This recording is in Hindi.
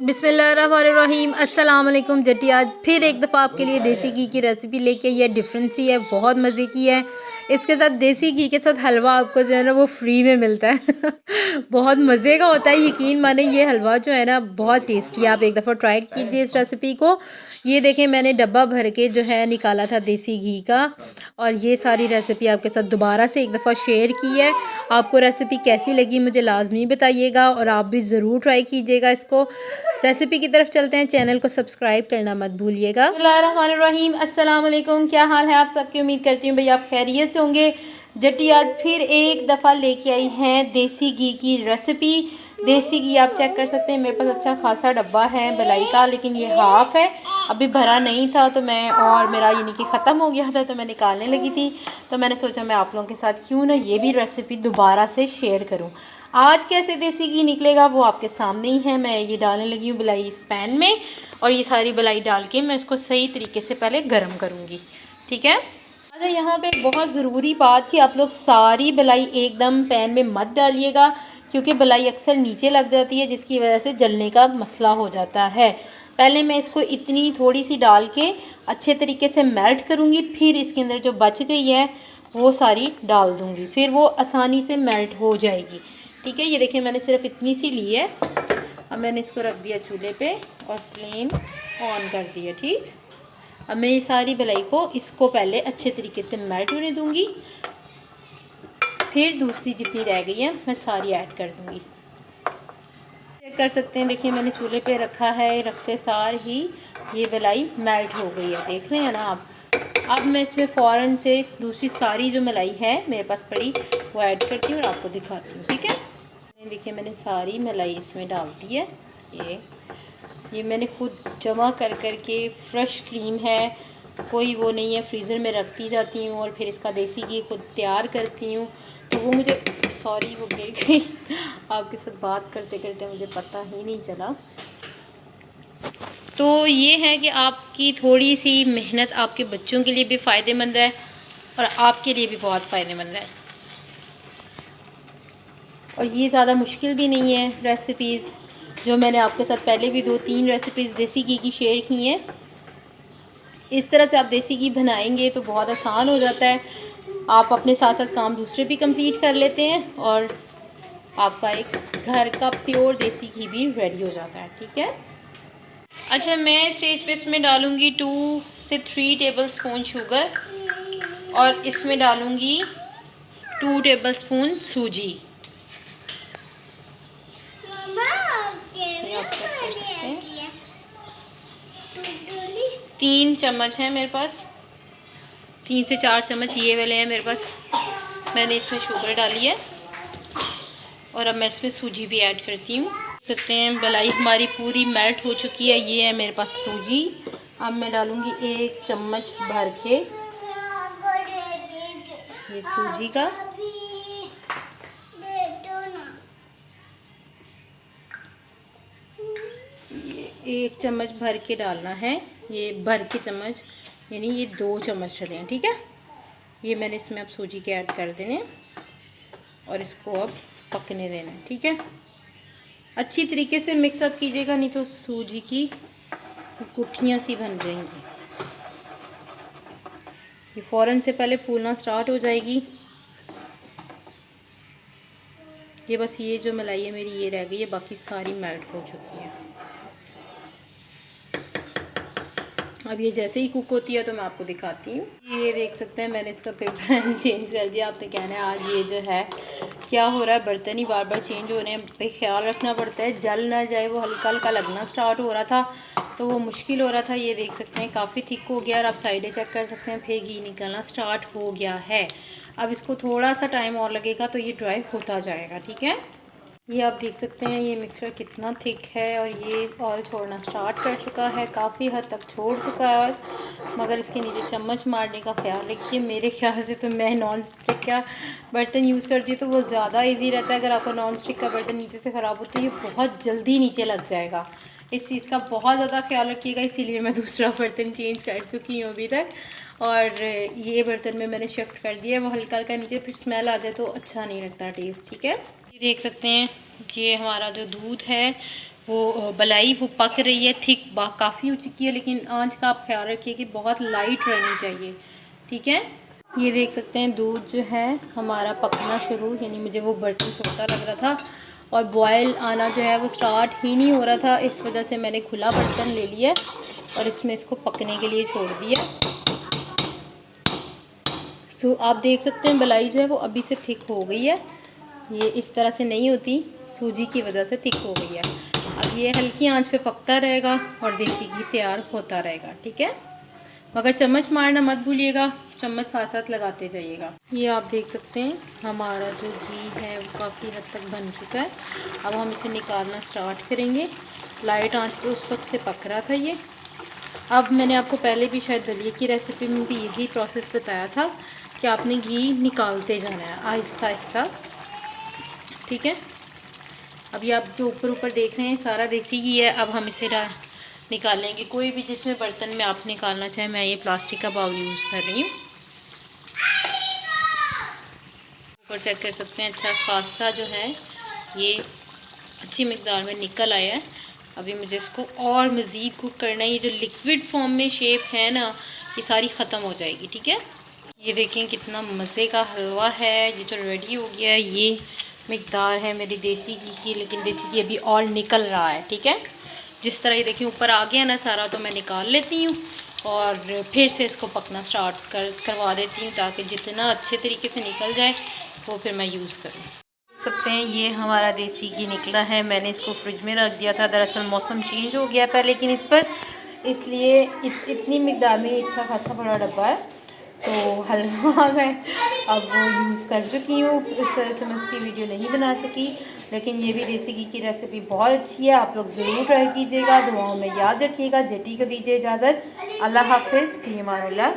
बिस्मिल्लाहिर्रहमानिर्रहीम अस्सलाम वालेकुम जट्टी। आज फिर एक दफ़ा आपके लिए देसी घी की रेसिपी लेके आई है। डिफरेंट सी है, बहुत मज़े की है। इसके साथ देसी घी के साथ हलवा आपको जो है ना वो फ्री में मिलता है बहुत मज़े का होता है। यकीन माने ये हलवा जो है ना बहुत टेस्टी है। आप एक दफ़ा ट्राई कीजिए इस रेसिपी को। ये देखें, मैंने डब्बा भर के जो है निकाला था देसी घी का, और ये सारी रेसिपी आपके साथ दोबारा से एक दफ़ा शेयर की है। आपको रेसिपी कैसी लगी मुझे लाजमी बताइएगा, और आप भी ज़रूर ट्राई कीजिएगा इसको। रेसिपी की तरफ चलते हैं। चैनल को सब्सक्राइब करना मत भूलिएगा। बिस्मिल्लाहिर्रहमानिर्रहीम, अस्सलाम वालेकुम। क्या हाल है आप सबकी? उम्मीद करती हूँ भैया आप खैरियत से होंगे। जट्टी आज फिर एक दफ़ा लेके आई हैं देसी घी की रेसिपी। देसी घी आप चेक कर सकते हैं, मेरे पास अच्छा खासा डब्बा है बलाई का, लेकिन ये हाफ़ है, अभी भरा नहीं था तो मैं, और मेरा यानी कि ख़त्म हो गया था तो मैं निकालने लगी थी। तो मैंने सोचा मैं आप लोगों के साथ क्यों ना ये भी रेसिपी दोबारा से शेयर करूँ। आज कैसे देसी घी निकलेगा वो आपके सामने ही है। मैं ये डालने लगी हूँ बलाई इस पैन में, और ये सारी बलाई डाल के मैं इसको सही तरीके से पहले गर्म करूँगी। ठीक है। अच्छा, यहाँ पे बहुत ज़रूरी बात कि आप लोग सारी बलाई एकदम पैन में मत डालिएगा, क्योंकि बलाई अक्सर नीचे लग जाती है, जिसकी वजह से जलने का मसला हो जाता है। पहले मैं इसको इतनी थोड़ी सी डाल के अच्छे तरीके से मेल्ट करूँगी, फिर इसके अंदर जो बच गई है वो सारी डाल दूँगी, फिर वो आसानी से मेल्ट हो जाएगी। ठीक है, ये देखिए मैंने सिर्फ इतनी सी ली है। अब मैंने इसको रख दिया चूल्हे पे और फ्लेम ऑन कर दिया। ठीक, अब मैं ये सारी बलाई को इसको पहले अच्छे तरीके से मेल्ट होने दूंगी, फिर दूसरी जितनी रह गई है मैं सारी ऐड कर दूंगी। चेक कर सकते हैं, देखिए मैंने चूल्हे पे रखा है, रखते सार ही ये बलाई मेल्ट हो गई है, देख रहे हैं ना आप। अब मैं इसमें फ़ौरन से दूसरी सारी जो मलाई है मेरे पास पड़ी वो ऐड करती हूँ और आपको दिखाती हूँ। ठीक है, देखिए मैंने सारी मलाई इसमें डाल दी है। ये मैंने खुद जमा कर के फ्रेश क्रीम है, कोई वो नहीं है, फ्रीज़र में रखती जाती हूँ और फिर इसका देसी घी खुद तैयार करती हूँ। तो वो मुझे, सॉरी वो गिर गई आपके साथ बात करते करते मुझे पता ही नहीं चला। तो ये है कि आपकी थोड़ी सी मेहनत आपके बच्चों के लिए भी फ़ायदेमंद है और आपके लिए भी बहुत फ़ायदेमंद है, और ये ज़्यादा मुश्किल भी नहीं है। रेसिपीज़ जो मैंने आपके साथ पहले भी 2-3 रेसिपीज़ देसी घी की शेयर की हैं, इस तरह से आप देसी घी बनाएंगे तो बहुत आसान हो जाता है। आप अपने साथ साथ काम दूसरे भी कंप्लीट कर लेते हैं और आपका एक घर का प्योर देसी घी भी रेडी हो जाता है। ठीक है। अच्छा, मैं स्टेज पे इसमें डालूँगी 2 से 3 टेबल स्पून शुगर, और इसमें डालूँगी 2 टेबल स्पून सूजी। आप चेक कर सकते हैं, 3 चम्मच है मेरे पास, 3 से 4 चम्मच ये वाले हैं मेरे पास। मैंने इसमें शुगर डाली है और अब मैं इसमें सूजी भी ऐड करती हूँ। देख सकते हैं मलाई हमारी पूरी मेल्ट हो चुकी है। ये है मेरे पास सूजी। अब मैं डालूँगी 1 चम्मच भर के ये सूजी का, ये 1 चम्मच भर के डालना है। ये भर के चम्मच यानी ये 2 चम्मच चले हैं। ठीक है, ये मैंने इसमें अब सूजी के ऐड कर देने और इसको अब पकने देना है। ठीक है, अच्छी तरीके से मिक्सअप कीजिएगा, नहीं तो सूजी की गुठलियाँ सी बन जाएंगी। ये फ़ौरन से पहले फूलना स्टार्ट हो जाएगी। ये बस ये जो मलाई है मेरी ये रह गई है, बाकी सारी मेल्ट हो चुकी है। अब ये जैसे ही कुक होती है तो मैं आपको दिखाती हूँ। ये देख सकते हैं मैंने इसका पेपर चेंज कर दिया। आपने कहना है आज ये जो है क्या हो रहा है, बर्तन ही बार बार चेंज हो रहे हैं, पे ख्याल रखना पड़ता है जल ना जाए। वो हल्का हल्का लगना स्टार्ट हो रहा था तो वो मुश्किल हो रहा था। ये देख सकते हैं काफ़ी थिक हो गया, और आप साइडें चेक कर सकते हैं फिर घी निकलना स्टार्ट हो गया है। अब इसको थोड़ा सा टाइम और लगेगा तो ये ड्राई होता जाएगा। ठीक है, ये आप देख सकते हैं ये मिक्सचर कितना थिक है, और ये ऑयल छोड़ना स्टार्ट कर चुका है, काफ़ी हद तक छोड़ चुका है ऑयल। मगर इसके नीचे चम्मच मारने का ख्याल रखिए। मेरे ख्याल से तो मैं नॉन स्टिक का बर्तन यूज़ करती हूँ तो वो ज़्यादा इजी रहता है। अगर आपका नॉन स्टिक का बर्तन नीचे से ख़राब हो तो ये बहुत जल्दी नीचे लग जाएगा। इस चीज़ का बहुत ज़्यादा ख्याल रखिएगा, इसीलिए मैं दूसरा बर्तन चेंज कर चुकी हूँ अभी तक, और ये बर्तन में मैंने शिफ्ट कर दिया। वो हल्का हल्का नीचे फिर स्मेल आ जाए तो अच्छा नहीं लगता टेस्ट। ठीक है, ये देख सकते हैं ये हमारा जो दूध है वो बलाई वो पक रही है, थिक काफ़ी हो चुकी है, लेकिन आंच का आप ख्याल रखिए कि बहुत लाइट रहनी चाहिए, ठीक है। ये देख सकते हैं दूध जो है हमारा पकना शुरू, यानी मुझे वो बर्तन छोटा लग रहा था और बॉयल आना जो है वो स्टार्ट ही नहीं हो रहा था, इस वजह से मैंने खुला बर्तन ले लिया और इसमें इसको पकने के लिए छोड़ दिया। सो आप देख सकते हैं मलाई जो है वो अभी से थिक हो गई है, ये इस तरह से नहीं होती, सूजी की वजह से थिक हो गई है। अब ये हल्की आंच पे पकता रहेगा और देसी घी तैयार होता रहेगा, ठीक है। मगर चम्मच मारना मत भूलिएगा, चम्मच साथ साथ लगाते जाइएगा। ये आप देख सकते हैं हमारा जो घी है वो काफ़ी हद तक बन चुका है। अब हम इसे निकालना स्टार्ट करेंगे। लाइट आंच पे उस वक्त से पक रहा था ये। अब मैंने आपको पहले भी शायद दलिए की रेसिपी में भी यही प्रोसेस बताया था कि आपने घी निकालते जाना है आहिस्ता आहिस्ता, ठीक है। अभी आप जो ऊपर ऊपर देख रहे हैं सारा देसी घी है। अब हम इसे निकालेंगे, कोई भी जिसमें बर्तन में आप निकालना चाहें। मैं ये प्लास्टिक का बाउल यूज़ कर रही हूँ। ऊपर चेक कर सकते हैं अच्छा खासा जो है ये अच्छी मिकदार में निकल आया है। अभी मुझे इसको और मज़ीद कुक करना है। ये जो लिक्विड फॉर्म में शेप है ना, ये सारी ख़त्म हो जाएगी, ठीक है। ये देखें कितना मज़े का हलवा है, ये जो रेडी हो गया है। ये मिकदार है मेरी देसी घी की, लेकिन देसी घी अभी और निकल रहा है, ठीक है। जिस तरह ये देखिए ऊपर आ गया ना सारा, तो मैं निकाल लेती हूँ और फिर से इसको पकना स्टार्ट करवा देती हूँ, ताकि जितना अच्छे तरीके से निकल जाए वो फिर मैं यूज़ करूँ। सकते हैं ये हमारा देसी घी निकला है। मैंने इसको फ्रिज में रख दिया था, दरअसल मौसम चेंज हो गया पहले लेकिन इस पर, इसलिए इतनी मिकदार में अच्छा खासा बड़ा डब्बा है, तो हलवा मैं अब वो यूज़ कर चुकी हूँ। इस वजह से मैं उसकी वीडियो नहीं बना सकी, लेकिन ये भी देसी घी की रेसिपी बहुत अच्छी है। आप लोग ज़रूर ट्राई कीजिएगा, दुआओं में याद रखिएगा। जेटी को दीजिए इजाज़त। अल्लाह हाफिज़, फ़ी अमानिल्लाह।